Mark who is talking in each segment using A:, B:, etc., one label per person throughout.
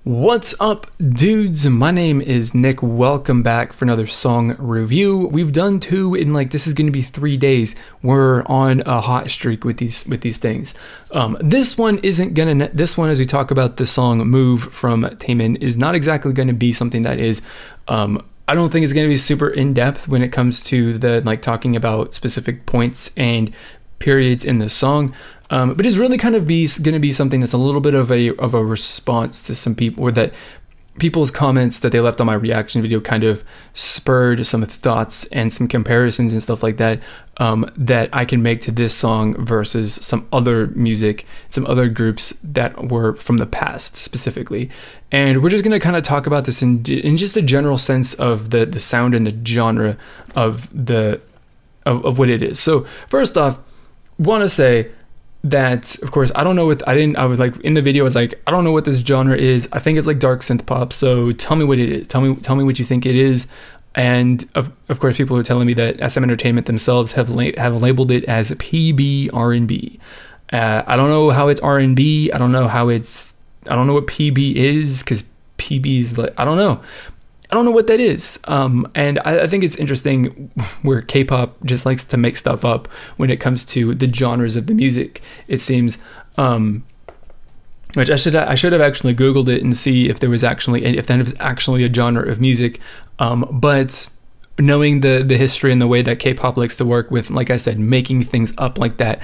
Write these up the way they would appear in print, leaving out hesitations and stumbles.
A: What's up, dudes? My name is Nick. Welcome back for another song review. We've done two in this is going to be 3 days. We're on a hot streak with these things. This one isn't gonna. This one, as we talk about the song "Move" from Taemin, is not exactly going to be something that is. I don't think it's going to be super in depth when it comes to the talking about specific points and periods in the song. But it's really kind of going to be something that's a little bit of a response to some people, or that people's comments that they left on my reaction video kind of spurred some thoughts and some comparisons and stuff like that, that I can make to this song versus some other music, some other groups that were from the past specifically. And we're just going to kind of talk about this in just a general sense of the sound and the genre of what it is. So first off, want to say that, of course, I don't know what I was like in the video. I was like, I don't know what this genre is. I think it's like dark synth pop. So tell me what it is. Tell me what you think it is. And of course, people are telling me that SM Entertainment themselves have labeled it as PB R&B. I don't know how it's R&B. I don't know what PB is, because PB is I don't know what that is. And I think it's interesting where K-pop just likes to make stuff up when it comes to the genres of the music, it seems. Which I should have actually Googled it and see if that was actually a genre of music. But knowing the history and the way that K-pop likes to work with, like I said, making things up like that,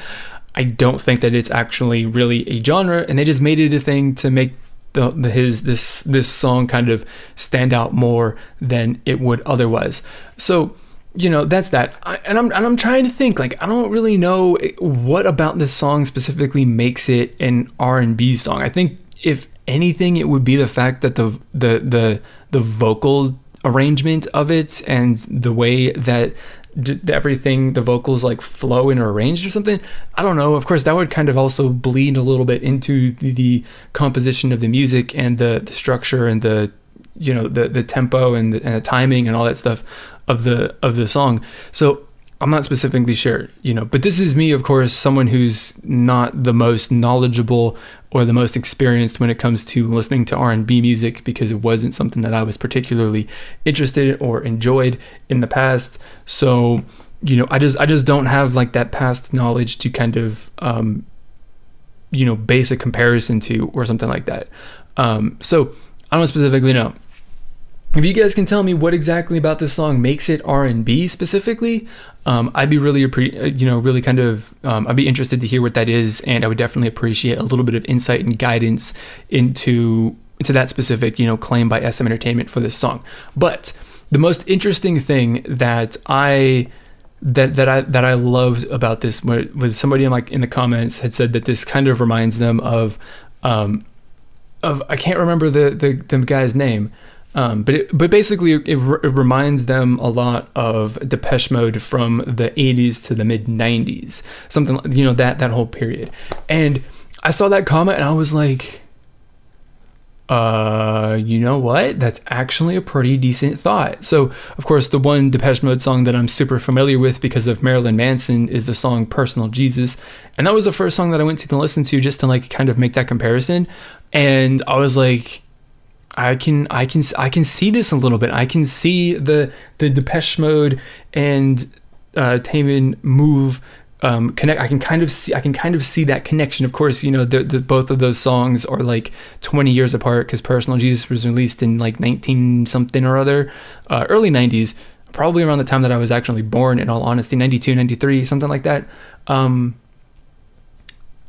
A: I don't think that it's actually really a genre, and they just made it a thing to make this song kind of stand out more than it would otherwise. So, that's that. I'm trying to think, I don't really know what about this song specifically makes it an R&B song. I think if anything, it would be the fact that the vocal arrangement of it and the way that everything, the vocals flow and are arranged or something. I don't know. Of course, that would kind of also bleed a little bit into the composition of the music and the structure and the tempo and the timing and all that stuff of the song. So I'm not specifically sure, but this is me, of course, someone who's not the most knowledgeable or the most experienced when it comes to listening to R&B music, because it wasn't something that I was particularly interested in or enjoyed in the past. So, I just don't have that past knowledge to kind of, base a comparison to or something like that. So I don't specifically know. If you guys can tell me what exactly about this song makes it R&B specifically, I'd be really, I'd be interested to hear what that is, and I would definitely appreciate a little bit of insight and guidance into that specific, claim by SM Entertainment for this song. But the most interesting thing that I loved about this was somebody in the comments had said that this kind of reminds them of I can't remember the guy's name. But basically it reminds them a lot of Depeche Mode from the 80s to the mid 90s, something, that whole period. And I saw that comment and I was like, you know what? That's actually a pretty decent thought. So of course, the one Depeche Mode song that I'm super familiar with because of Marilyn Manson is the song Personal Jesus. And that was the first song that I went to listen to just to kind of make that comparison. And I was like, I can see this a little bit. I can see the Depeche Mode and Taemin Move connect. I can kind of see that connection. Of course, the both of those songs are 20 years apart, because Personal Jesus was released in 19 something or other, early 90s, probably around the time that I was actually born, in all honesty, 92, 93, something like that. Or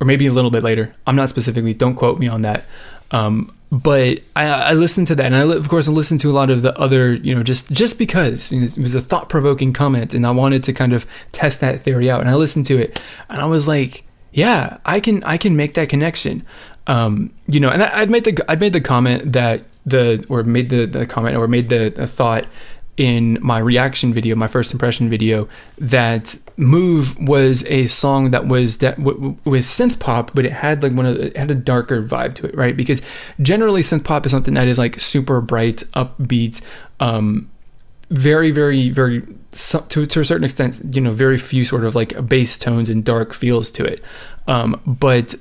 A: maybe a little bit later. I'm not specifically, don't quote me on that. But I listened to that, and I listened to a lot of the other, just because it was a thought-provoking comment, and I wanted to kind of test that theory out. And I listened to it, and I was like, yeah, I can make that connection. And I'd made the comment that made the thought in my reaction video, my first impression video, that Move was a song that was synth pop, but it had it had a darker vibe to it, right? Because generally synth pop is something that is super bright, upbeat, very, very, very, to a certain extent, you know, very few sort of like bass tones and dark feels to it. But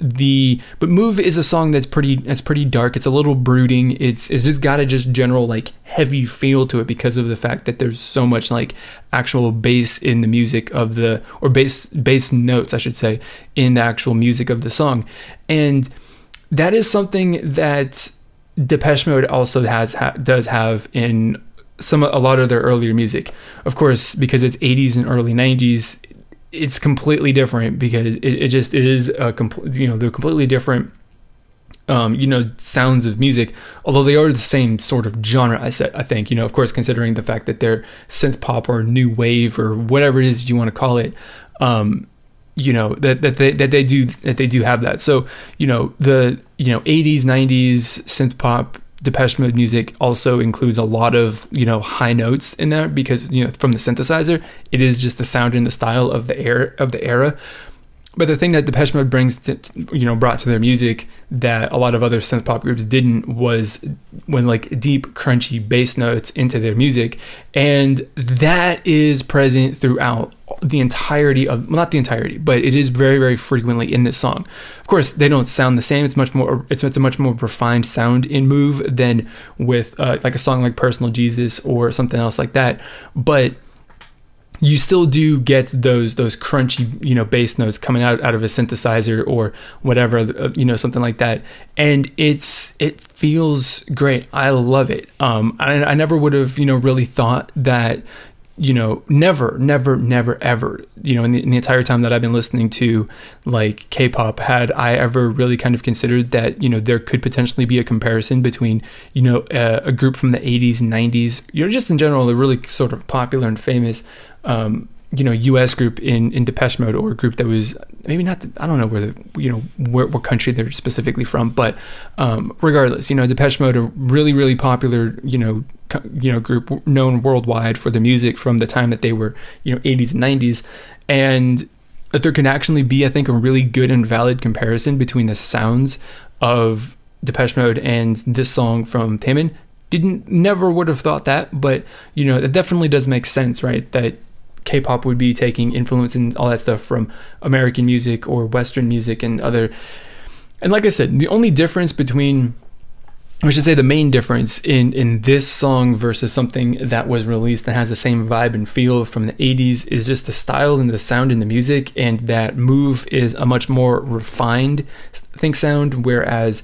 A: Move is a song that's pretty dark. It's a little brooding. It's just got a just general like heavy feel to it because of the fact that there's so much like actual bass in the music of the, or bass notes, I should say, in the actual music of the song. And that is something that Depeche Mode also does have in a lot of their earlier music. Of course, because it's 80s and early 90s, it's completely different because it just is you know, they're completely different you know, sounds of music, although they are the same sort of genre, I think, you know, of course, considering the fact that they're synth pop or new wave or whatever it is you want to call it, you know, that they do have that. So, you know, the, you know, 80s, 90s synth pop Depeche Mode music also includes a lot of, you know, high notes in there because, you know, from the synthesizer, it is just the sound and the style of the era. But the thing that Depeche Mode brought to their music that a lot of other synth pop groups didn't was like deep, crunchy bass notes into their music, and that is present throughout the entirety of, well, not the entirety, but it is very, very frequently in this song. Of course, they don't sound the same. It's a much more refined sound in Move than with like a song like Personal Jesus or something else like that, but you still do get those crunchy, you know, bass notes coming out of a synthesizer or whatever, you know, something like that, and it feels great. I love it. I never would have, you know, really thought that, you know, never ever, you know, in the entire time that I've been listening to like K-pop, had I ever really kind of considered that, you know, there could potentially be a comparison between, you know, a group from the 80s and 90s, you know, just in general, a really sort of popular and famous you know, US group in Depeche Mode, or a group that was maybe not, I don't know where you know, what country they're specifically from, but regardless, you know, Depeche Mode, a really, really popular, you know, group known worldwide for the music from the time that they were, you know, 80s and 90s, and that there can actually be, I think, a really good and valid comparison between the sounds of Depeche Mode and this song from Taemin. Never would have thought that, but, you know, it definitely does make sense, right? That K-pop would be taking influence and all that stuff from American music or Western music and other. And like I said, the only difference between, I should say the main difference in this song versus something that was released that has the same vibe and feel from the 80s is just the style and the sound in the music, and that Move is a much more refined, I think, sound, whereas,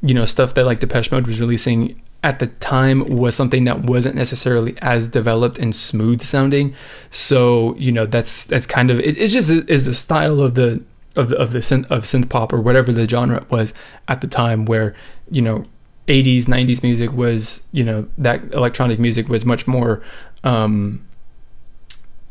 A: you know, stuff that like Depeche Mode was releasing at the time was something that wasn't necessarily as developed and smooth sounding. So, you know, that's kind of, it's just is the style of synth pop or whatever the genre was at the time, where, you know, 80s 90s music was, you know, that electronic music was much more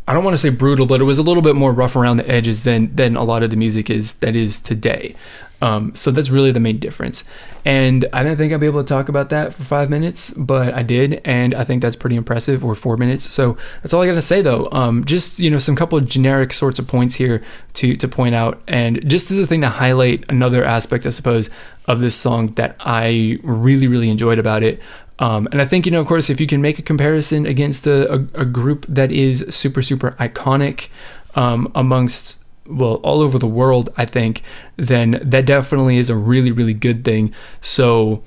A: I don't want to say brutal, but it was a little bit more rough around the edges than a lot of the music that is today. So that's really the main difference. And I didn't think I'd be able to talk about that for 5 minutes, but I did, and I think that's pretty impressive, or 4 minutes. So that's all I gotta say though. Just, you know, some couple of generic sorts of points here to point out, and just as a thing to highlight another aspect, I suppose, of this song that I really, really enjoyed about it. And I think, you know, of course, if you can make a comparison against a group that is super, super iconic amongst, well, all over the world, I think, then that definitely is a really, really good thing. So,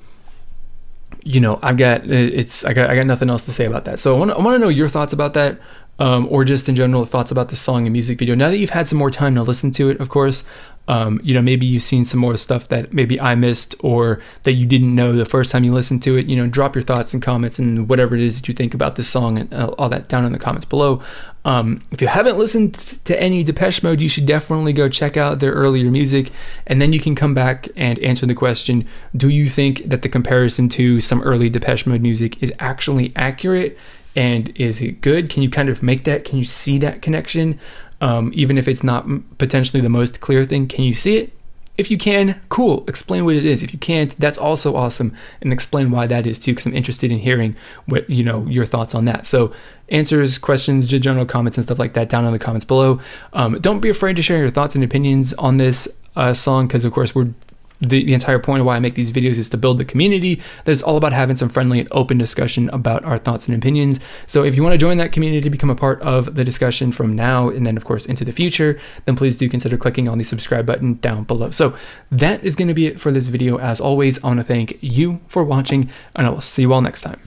A: you know, I got nothing else to say about that. So I want to know your thoughts about that, or just in general thoughts about the song and music video. Now that you've had some more time to listen to it, of course, you know, maybe you've seen some more stuff that maybe I missed or that you didn't know the first time you listened to it. You know, drop your thoughts and comments and whatever it is that you think about this song and all that down in the comments below. If you haven't listened to any Depeche Mode, you should definitely go check out their earlier music, and then you can come back and answer the question, do you think that the comparison to some early Depeche Mode music is actually accurate, and is it good? Can you kind of make that, can you see that connection? Even if it's not potentially the most clear thing, can you see it? If you can, cool, explain what it is. If you can't, that's also awesome, and explain why that is too, because I'm interested in hearing what, you know, your thoughts on that. So answers, questions, general comments and stuff like that down in the comments below. Don't be afraid to share your thoughts and opinions on this song, because of course we're the entire point of why I make these videos is to build the community that's all about having some friendly and open discussion about our thoughts and opinions. So if you want to join that community to become a part of the discussion from now and then of course into the future, then please do consider clicking on the subscribe button down below. So that is going to be it for this video. As always, I want to thank you for watching, and I will see you all next time.